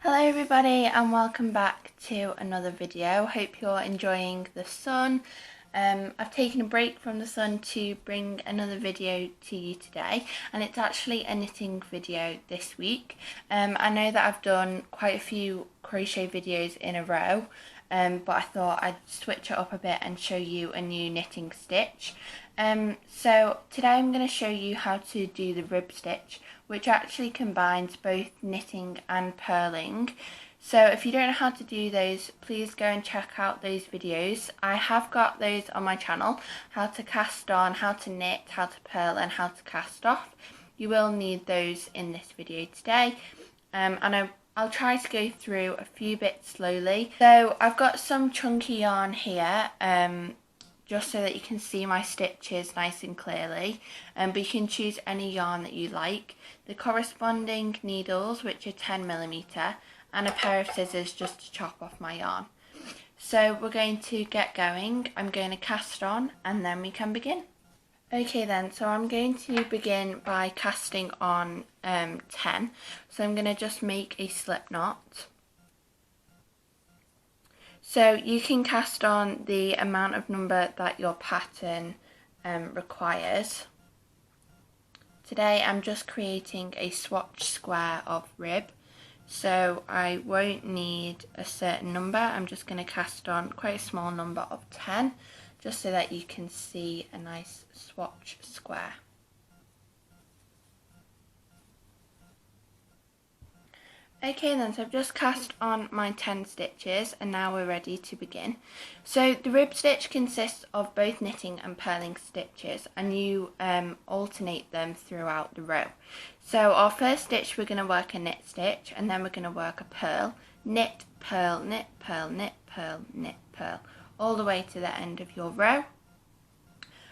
Hello everybody and welcome back to another video. Hope you're enjoying the sun. I've taken a break from the sun to bring another video to you today, and it's actually a knitting video this week. I know that I've done quite a few crochet videos in a row, but I thought I'd switch it up a bit and show you a new knitting stitch. So today I'm going to show you how to do the rib stitch, which actually combines both knitting and purling. So if you don't know how to do those, please go and check out those videos. I have got those on my channel: how to cast on, how to knit, how to purl and how to cast off. You will need those in this video today, and I'll try to go through a few bits slowly. So I've got some chunky yarn here, just so that you can see my stitches nice and clearly, but you can choose any yarn that you like. The corresponding needles, which are 10mm, and a pair of scissors just to chop off my yarn. So we're going to get going. I'm going to cast on and then we can begin. Okay then, so I'm going to begin by casting on 10. So I'm going to just make a slip knot. So you can cast on the amount of number that your pattern requires. Today I'm just creating a swatch square of rib, so I won't need a certain number. I'm just going to cast on quite a small number of 10, just so that you can see a nice swatch square. Okay then, so I've just cast on my 10 stitches and now we're ready to begin. So the rib stitch consists of both knitting and purling stitches, and you alternate them throughout the row. So our first stitch we're going to work a knit stitch, and then we're going to work a purl, knit, purl, knit, purl, knit, purl, knit, purl, all the way to the end of your row.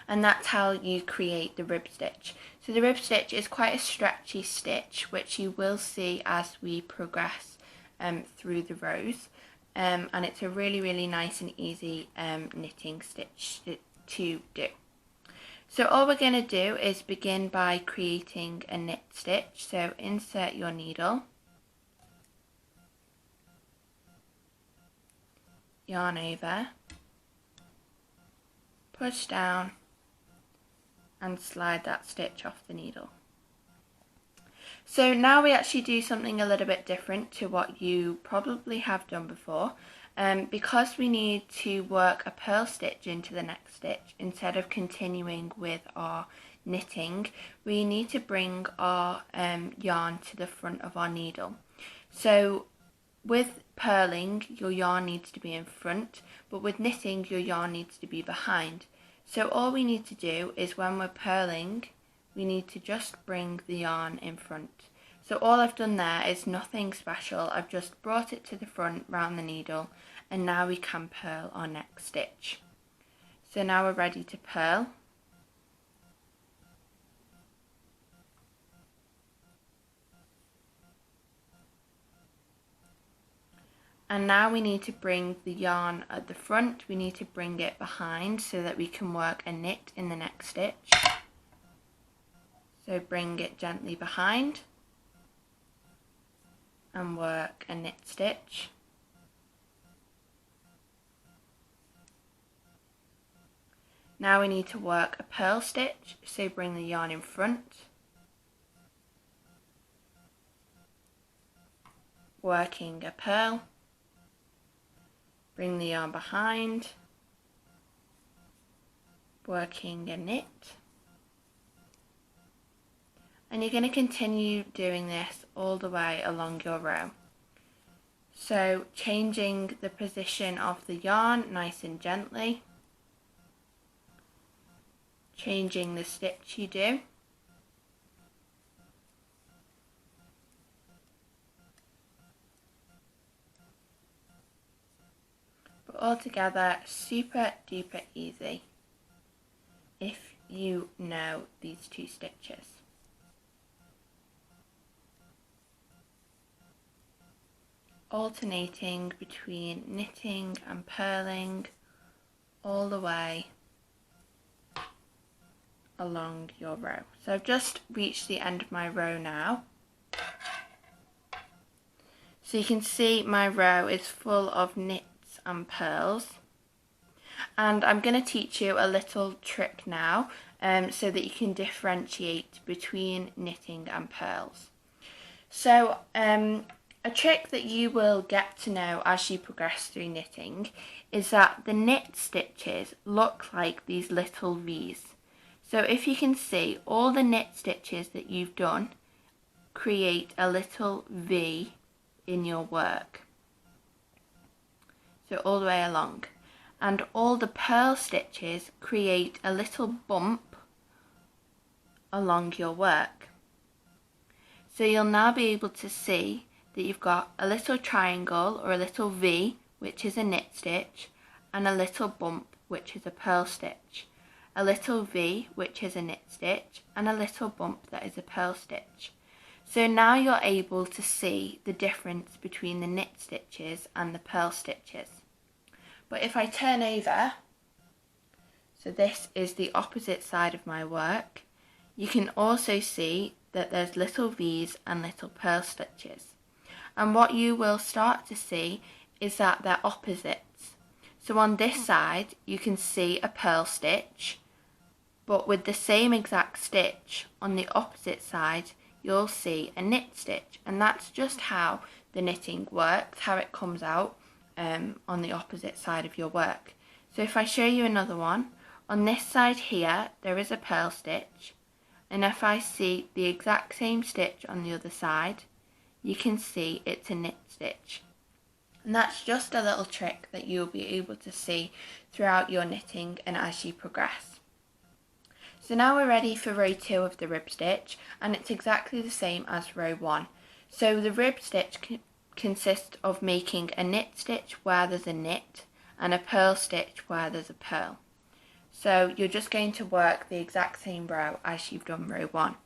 And that's how you create the rib stitch. So the rib stitch is quite a stretchy stitch, which you will see as we progress through the rows, and it's a really nice and easy knitting stitch to do. So all we're going to do is begin by creating a knit stitch. So insert your needle, yarn over, push down and slide that stitch off the needle. So now we actually do something a little bit different to what you probably have done before. Because we need to work a purl stitch into the next stitch instead of continuing with our knitting, we need to bring our yarn to the front of our needle. So with purling, your yarn needs to be in front, but with knitting, your yarn needs to be behind. So all we need to do is, when we're purling, we need to just bring the yarn in front. So all I've done there is nothing special. I've just brought it to the front round the needle, and now we can purl our next stitch. So now we're ready to purl. And now we need to bring the yarn at the front, we need to bring it behind so that we can work a knit in the next stitch. So bring it gently behind and work a knit stitch. Now we need to work a purl stitch, so bring the yarn in front, working a purl, bring the yarn behind, working a knit, and you're going to continue doing this all the way along your row. So changing the position of the yarn nice and gently, changing the stitch you do, but altogether super duper easy if you know these two stitches. Alternating between knitting and purling all the way along your row. So I've just reached the end of my row now. So you can see my row is full of knits and purls. And I'm going to teach you a little trick now so that you can differentiate between knitting and purls. So a trick that you will get to know as you progress through knitting is that the knit stitches look like these little V's. So if you can see, all the knit stitches that you've done create a little V in your work. So all the way along. And all the purl stitches create a little bump along your work. So you'll now be able to see that you've got a little triangle or a little V, which is a knit stitch, and a little bump, which is a purl stitch. A little V, which is a knit stitch, and a little bump that is a purl stitch. So now you're able to see the difference between the knit stitches and the purl stitches. But if I turn over, so this is the opposite side of my work, you can also see that there's little V's and little purl stitches. And what you will start to see is that they're opposites. So on this side, you can see a purl stitch, but with the same exact stitch on the opposite side, you'll see a knit stitch. And that's just how the knitting works, how it comes out on the opposite side of your work. So if I show you another one, on this side here, there is a purl stitch. And if I see the exact same stitch on the other side, you can see it's a knit stitch. And that's just a little trick that you'll be able to see throughout your knitting and as you progress. So now we're ready for row 2 of the rib stitch, and it's exactly the same as row 1. So the rib stitch consists of making a knit stitch where there's a knit and a purl stitch where there's a purl. So you're just going to work the exact same row as you've done row 1.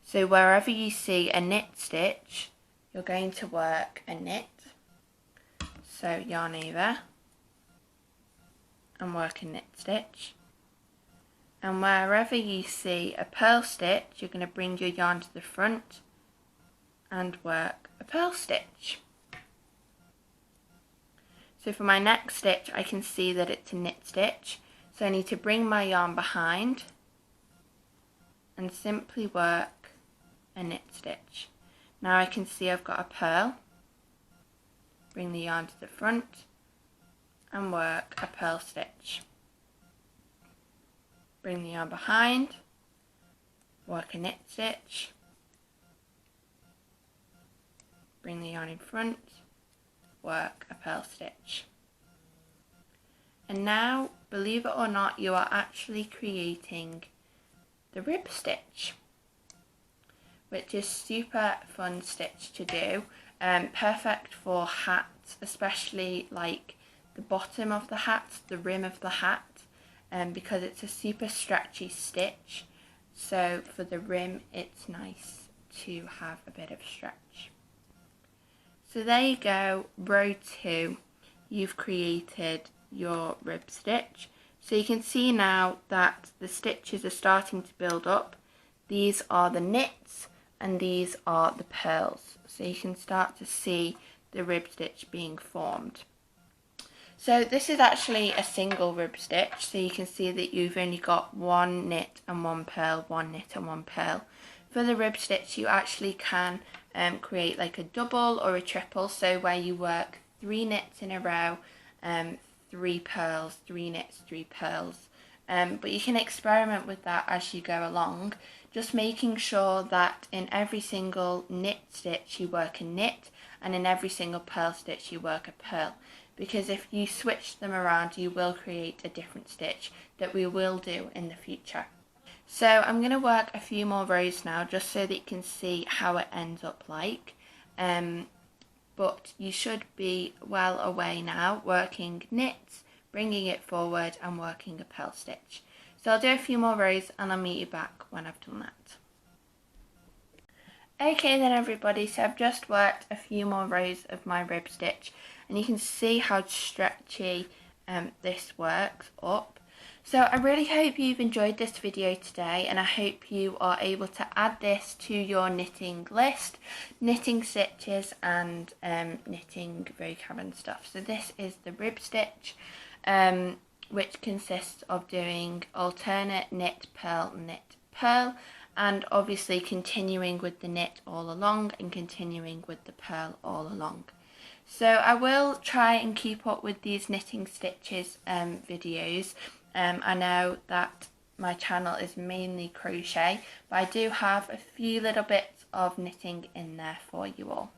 So wherever you see a knit stitch, you're going to work a knit. So yarn over and work a knit stitch. And wherever you see a purl stitch, you're going to bring your yarn to the front and work a purl stitch. So for my next stitch, I can see that it's a knit stitch. So I need to bring my yarn behind and simply work a knit stitch. Now I can see I've got a purl. Bring the yarn to the front and work a purl stitch. Bring the yarn behind, work a knit stitch. Bring the yarn in front, work a purl stitch. And now, believe it or not, you are actually creating the rib stitch, which is super fun stitch to do. Perfect for hats, especially like the bottom of the hat, the rim of the hat, because it's a super stretchy stitch. So for the rim, it's nice to have a bit of stretch. So there you go, row 2, you've created your rib stitch. So you can see now that the stitches are starting to build up. These are the knits and these are the purls. So you can start to see the rib stitch being formed. So this is actually a single rib stitch, so you can see that you've only got one knit and one purl, one knit and one purl. For the rib stitch, you actually can create like a double or a triple, so where you work 3 knits in a row, 3 purls, 3 knits, 3 purls. But you can experiment with that as you go along, just making sure that in every single knit stitch you work a knit, and in every single purl stitch you work a purl. Because if you switch them around, you will create a different stitch that we will do in the future. So I'm going to work a few more rows now, just so that you can see how it ends up like. But you should be well away now, working knits, bringing it forward and working a purl stitch. So I'll do a few more rows and I'll meet you back when I've done that. Okay then everybody, so I've just worked a few more rows of my rib stitch and you can see how stretchy this works up. So I really hope you've enjoyed this video today, and I hope you are able to add this to your knitting list, knitting stitches and knitting vocab and stuff. So this is the rib stitch, which consists of doing alternate knit, purl, and obviously continuing with the knit all along and continuing with the purl all along. So I will try and keep up with these knitting stitches videos. I know that my channel is mainly crochet, but I do have a few little bits of knitting in there for you all.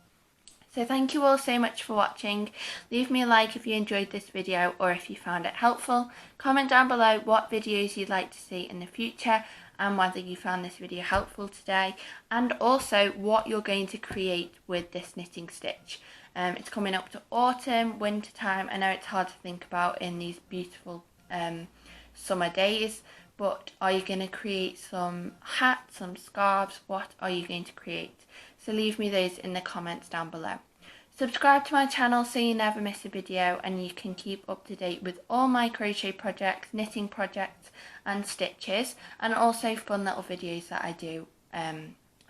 So thank you all so much for watching. Leave me a like if you enjoyed this video or if you found it helpful. Comment down below what videos you'd like to see in the future and whether you found this video helpful today, and also what you're going to create with this knitting stitch. It's coming up to autumn, winter time. I know it's hard to think about in these beautiful summer days, but are you going to create some hats, some scarves? What are you going to create? So leave me those in the comments down below. Subscribe to my channel so you never miss a video, and you can keep up to date with all my crochet projects, knitting projects and stitches, and also fun little videos that I do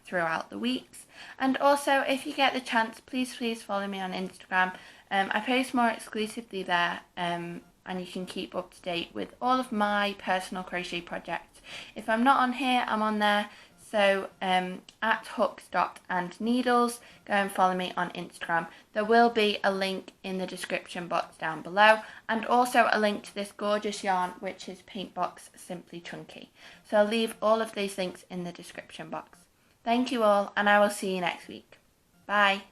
throughout the weeks. And also, if you get the chance, please follow me on Instagram. I post more exclusively there, and you can keep up to date with all of my personal crochet projects. If I'm not on here, I'm on there. So at hooks.andneedles, go and follow me on Instagram. There will be a link in the description box down below, and also a link to this gorgeous yarn, which is Paintbox Simply Chunky. So I'll leave all of those links in the description box. Thank you all, and I will see you next week. Bye.